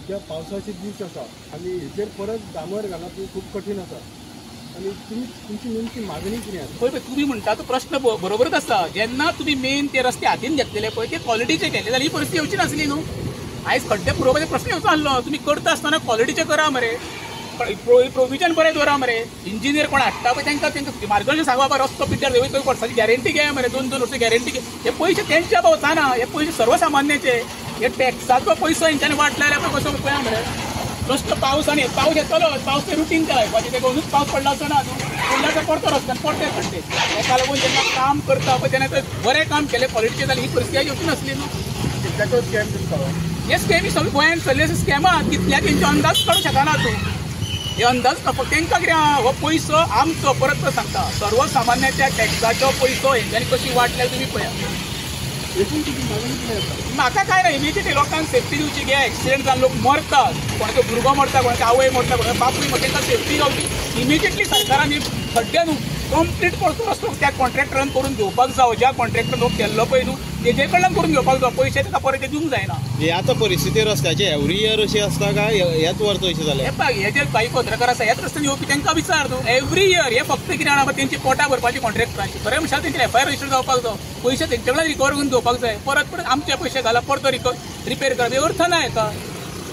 सध्या पावसाचे दीस आसा आनी हेजेर परत डांबर घालप खूब कठीण आसा आनी तुमची नेमकी मागणी कितें आसा? पळय तुम्ही म्हणटा तो प्रश्न बरोबरच आसा. जेन्ना तुम्ही मेन ते रस्ते हातीन घेतलेले पळय ते क्वॉलिटीचे घेतले जाल्यार ही परिस्थिती येवची नासली न्हू. आयज खड्डे पुरोवपाचो प्रश्न येवचो नासलो. तुम्ही करता आसतना क्वॉलिटीचे करा मरे, प्रोविजन बरें दवरा मरे. इंजिनियर कोण हाडटा पळय तांकां मार्गदर्शन सांगपा बाबा रस्तो पिड्ड्यार देवय वर्साची गॅरंटी घे मरे, 2-2 वर्सां गॅरंटी घे. हे पयशे तेंच्या भोंवताना, हे पयशे सर्वसामान्याचे. हे टॅक्साचो पयसो हेंच्यांनी वाटल्यार पळय कसो पळया मरे. नुसतो पावस आनी पावस येतलो, पावस ते रुटीन चलायपाचें. ते गोंयूच पावस पडला आसतना न्हू, पडल्यार परतो रस्त्यान पडटे खड्डे. ताका लागून जेन्ना काम करता पळय तेन्ना बरें काम केलें क्वॉलिटीचें जाल्यार ही परिस्थिती येवची नासली न्हू. कितल्याचो स्कॅम तुमकां? हे स्कॅमी सगळे गोंयांत चल्ले स्कॅम आहा. तितल्या तेंचे अंदाज काडूं शकना तूं. हे अंदाज तांकां कितें हो पयसो आमचो परत सांगता सर्वसामान्याच्या टॅक्साचो पयसो हेंच्यांनी कशी वाटल्यार तुमी पळया. म्हाका काय ना, इमिजिएटली लोकांक सेफ्टी दिवची घे. एक्सिडेंट जावन लोक मरतात, कोणाचो भुरगो मरता, कोणाचो आवय मरता, कोणाचो बापूय मरता, तांकां सेफ्टी गावची. इमिजिएटली सरकारान खड्डे न्हू कंप्लीट परतो रस्तो त्या कॉन्ट्रॅक्टरान करून घेवपाक जावो. ज्या कॉन्ट्रॅक्टर लोक केल्लो पळय न्हू तेजे कडल्यान करून घेवपाक जावो. पयशे ताका परत ते दिवंक जायना. हे आतां परिस्थिती रस्त्याची एवरी इयर अशी आसता काय ह्याच वर्सा अशें जालें? हे पळय हे जे काही पत्रकार आसा ह्याच रस्त्यान येवपी तांकां विचार तूं. एवरी इयर हे फक्त कितें जाणा तेंची पोटां भरपाची कॉन्ट्रॅक्टरांची. खरें म्हणशात तेंचे FIR रजिस्टर जावपाक जावो. पयशे तेंचे कडल्यान रिकवर करून घेवपाक जाय. परत आमचे पयशे घालप परतो रिपेर करप हे अर्थ ना हेका.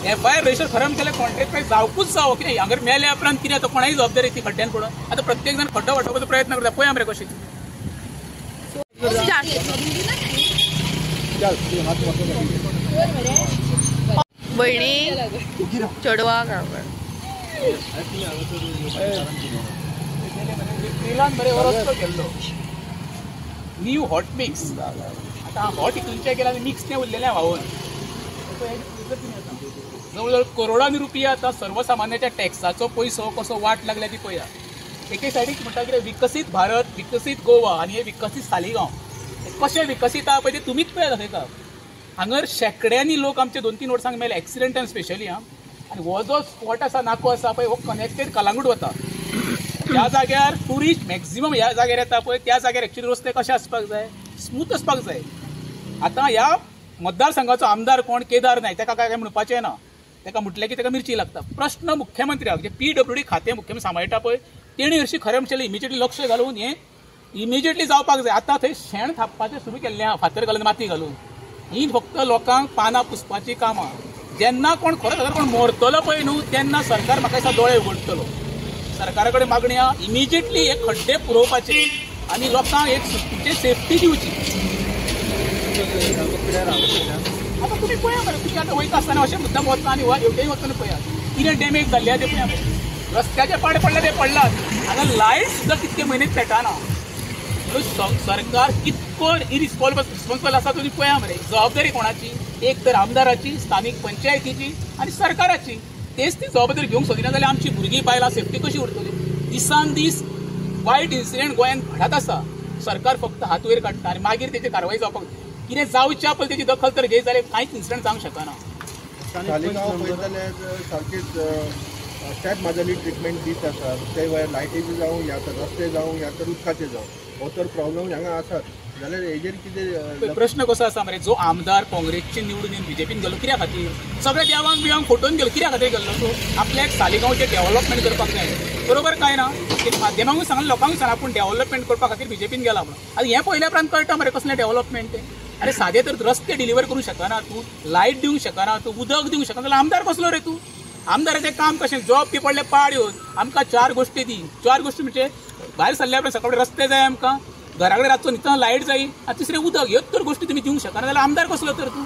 FIR रजिस्टर खरें म्हणटलें कॉन्ट्रॅक्टर जावपूच जावो. कितें हांगर मेल्या उपरांत कितें तो कोणाय जबाबदारी ती खड्ड्यान पडून. आतां प्रत्येक जण खड्डो वाटोवपाचो प्रयत्न करता. पळया मरे कशें भयणी चेडवाक बरे रस्तो केल्लो न्यू हॉट मिक्स. आतां हॉट हितूनचे केला मिक्स तें उरलेलें व्हांवून जवळ करोडांनी रुपया आतां सर्वसामान्याच्या टॅक्साचो पयसो कसो वाट लागल्या ती पळया. एके सायडीक म्हणटा कितें विकसीत भारत, विकसीत गोवा आनी हे विकसीत सालिगांव. कशें विकसीत आहा पळय ते तुमीच पळया दाखयता. हांगर शेकड्यांनी लोक आमचे 2-3 वर्सांक मेले एक्सिडेंटान स्पेशली आहा. आनी हो जो स्पॉट आसा नाको आसा पळय हो कनेक्टेड कलांगूट वता. ह्या जाग्यार टुरिस्ट मॅक्झिमम ह्या जाग्यार येता पळय त्या जाग्यार एक्चुअली रस्ते कशे आसपाक जाय, स्मूथ आसपाक जाय. आतां ह्या मतदारसंघाचो आमदार कोण केदार नायक ताका काय म्हणपाचें ना. ताका म्हटलें की ताका मिरची लागता. प्रश्न मुख्यमंत्र्याक जे PWD खातें मुख्यमंत्री सांबाळटा पळय तेणी हरशीं खरें म्हणचें इमिजिएटली लक्ष घालून हें इमिजिएटली जावपाक जाय. आतां थंय शेण थापपाचें सुरू केल्लें आहा फातर घालून माती घालून. ही फक्त लोकांक पानां पुसपाची कामां. जेन्ना कोण खरोच अगर कोण मरतलो पळय न्हू तेन्ना सरकार म्हाका दिसता दोळे उगडटलो. सरकारा कडेन मागणी आहा इमिजिएटली हे खड्डे पुरोवपाचे आनी लोकांक एक सुटकेची सेफ्टी दिवची. आतां तुमी पळया मरे तुमी आतां वयता आसतना अशें मुद्दाम वता आनी हेवटेन वतना पळया कितें डॅमेज जाल्ले ते पळया. रस्त्याचे पाड पडले ते पडलात. हांगा लायट सुद्दां कितके म्हयने पेटाना. सरकार कितको रिस्पॉन्सिबल आसा तुमी पळया मरे. जबाबदारी कोणाची? एक तर आमदाराची, स्थानीक पंचायतीची आनी सरकाराची. तेच ती जबाबदारी घेवंक सोदिना जाल्यार आमची भुरगीं बायलां सेफ्टी कशी उरतली? दिसान दीस वायट इन्सिडेंट गोंयांत घडत आसा. सरकार फक्त हात वयर काडटा आनी मागीर तेची कारवाई जावपाक कितें जावच्या पयलीं तेची दखल तर घे जाल्यार कांयच इन्सिडेंट जावंक शकना. सारकेच त्याच माजाली ट्रिटमेंट दीत आसात. ते वयर लायटीचे जावं या तर रस्ते जावं या तर उदकाचे जावं हो तर प्रॉब्लेम हांगा आसात. जाल्यार हेजेर कितें प्रश्न कसो आसा मरे जो आमदार काँग्रेसचे निवडून येवन BJPन गेलो कित्या खातीर? सगळे देवांक बिवांक फोटोवन गेलो कित्या खातीर गेल्लो? तो आपल्याक सालिगांवचे डेव्हलपमेंट करपाक जाय. बरोबर काय ना? माध्यमांकूय सांगलें लोकांकूय सांगला पूण डेव्हलपमेंट करपा खातीर BJPन गेला म्हणून. आतां हें पयल्या उपरांत कळटा मरे कसलें डेव्हलपमेंट तें. अरे सादे तर रस्ते डिलिव्हर करूंक शकना तूं, लायट दिवंक शकना तूं, उदक दिवंक शकना जाल्यार आमदार कसलो रे तूं? आमदाराचें काम कशें? जॉब बी पडले पाड येवन आमकां 4 गोश्टी दी. 4 गोश्टी म्हणजे भायर सरल्या उपरांत सकाळी रस्ते जाय आमकां, घरा कडेन रातचो न्हिदतना लायट जायी आनी तिसरें उदक. ह्योच तर गोश्टी तुमी दिवंक शकना जाल्यार आमदार कसलो तर तूं?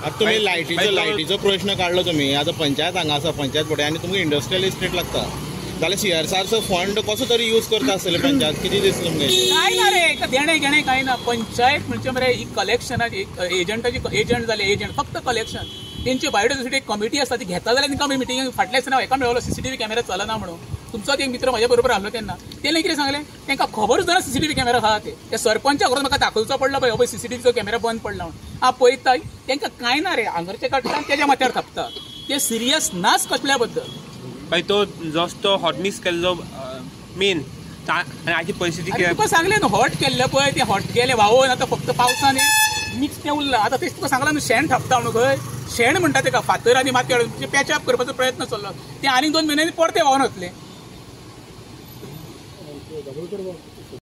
आतां तुमी लायटीचो प्रश्न काडलो तुमी. आतां पंचायत हांगा आसा पंचायत फुडें आनी तुमकां इंडस्ट्रियल इस्टेट लागता जाल्यार CSRचो फंड कसो तरी यूज करता आसतले पंचायत. कितें दिसता तुमकां? कांय ना रे देणे घेणे कांय ना. पंचायत म्हणजे मरे ही कलेक्शनाची एजंटाची एजंट जाले एजंट फक्त कलेक्शन. तेंची बायोडायवर्सिटी एक कमिटी आसा ती घेता जाल्यार तांकां मिटिंग फाटल्या दिसांनी हांव मेळ्ळो CCTV कॅमेरा चलना म्हणून. तुमचो एक मित्र म्हाज्या बरोबर आसलो तेन्ना तेणें कितें सांगलें तांकां खबरूच ना CCTV कॅमेरा आहा ते सरपंचा घरान म्हाका दाखोवचो पडलो पळय हो CCTVचो कॅमेरा बंद पडला म्हणून. हांव पळयता तांकां कांय ना रे हांगरचे काडटा तेज्या माथ्यार थापता. ते सिरियस नाच कसल्या बद्दल भाई तो जस्तो हॉट मिक्स केल्लो मेन हाची परिस्थिती कितें? तुका सांगलें न्हू हॉट केल्ले पळय ते हॉट गेले व्हांवून आतां फक्त पावसान मिक्स तें उरलां. आतां तेच तुका सांगलां न्हू शेण थापता म्हणून खंय शेण म्हणटा तेका फातर आनी माती हाडून पॅचअप करपाचो प्रयत्न चल्लो ते आनीक 2 म्हयन्यांनी परते व्हांवन वतले.